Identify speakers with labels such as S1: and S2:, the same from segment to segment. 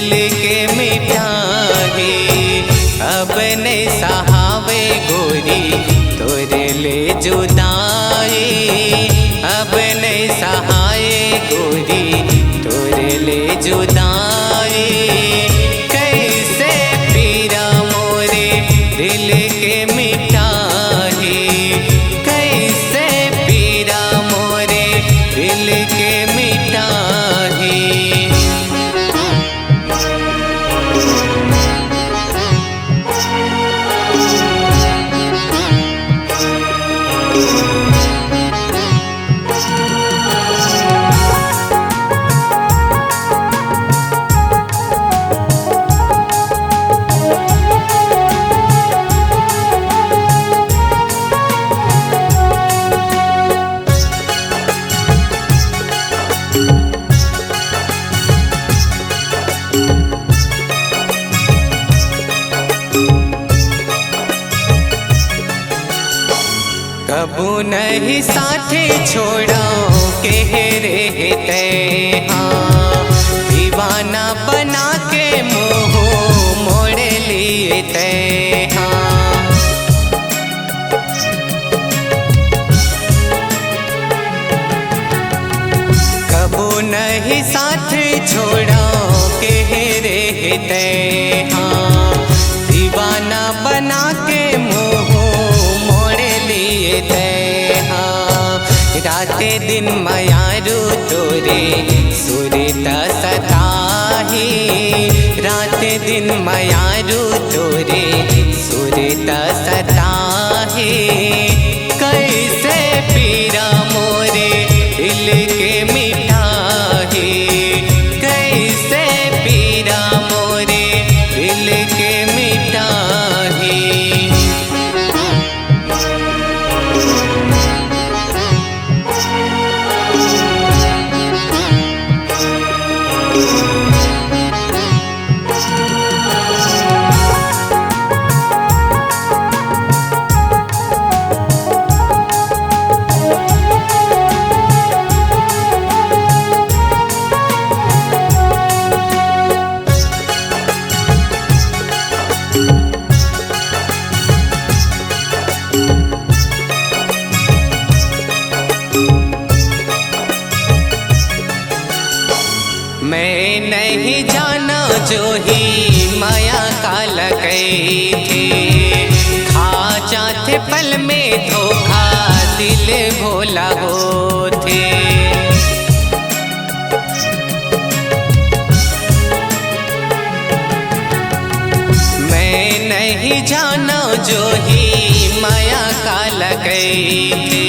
S1: दिल के मिठाई। अब नहीं सहावे गोरी तोरे ले जुदाई, अब नहीं सहाय गोरी तोरे ले जुदाई। कैसे पीरा मोरे दिल के मिठाई, कैसे पीरा मोरे दिल के मिठाई। कबू नहीं साथे छोड़ा कह रहते हाँ, दीवाना बना के मुँह मोड़ लिए ते हाँ। कबू नहीं साथ छोड़ा कह रहते हाँ, दीवाना बना के मुँह राते दिन मयारू तोरे सुरता सताही, राते दिन मयारू तोरे सुरता सताही। कैसे पीरा मोरे दिल के मिठाई, कैसे पीरा मोरे दिल के मिठाई। मैं नहीं जाना जो ही माया का लगई थे, खा जाते पल में धोखा दिल भोला होते। मैं नहीं जाना जो ही माया का लगई थे,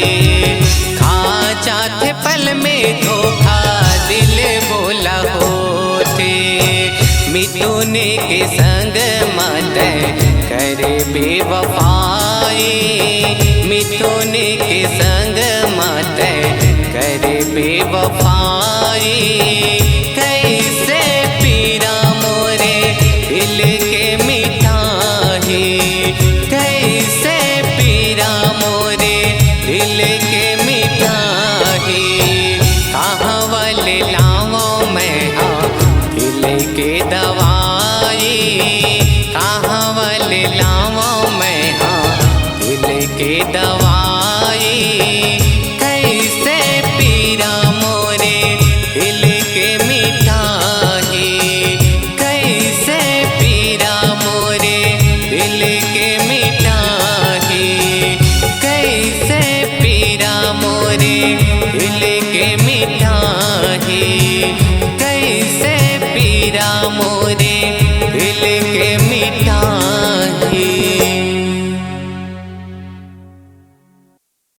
S1: खा जाते पल में धोखा दिल बोला होते। मिथुन के संग मत करे बेवफाई, मिथुन के संग मत करे बेवफाई। कैसे पीरा मोरे दिल के मिठाई, कैसे पीरा मोरे दिल के मिठाई। कहाँ वाले लाओ मैं हाँ दिल के दवाई, कहाँ वाले लाओ मैं हाँ दिल के दवाई। कैसे पीरा मोरे दिल के मिठाई, कैसे पीरा मोरे दिल के मिठाई।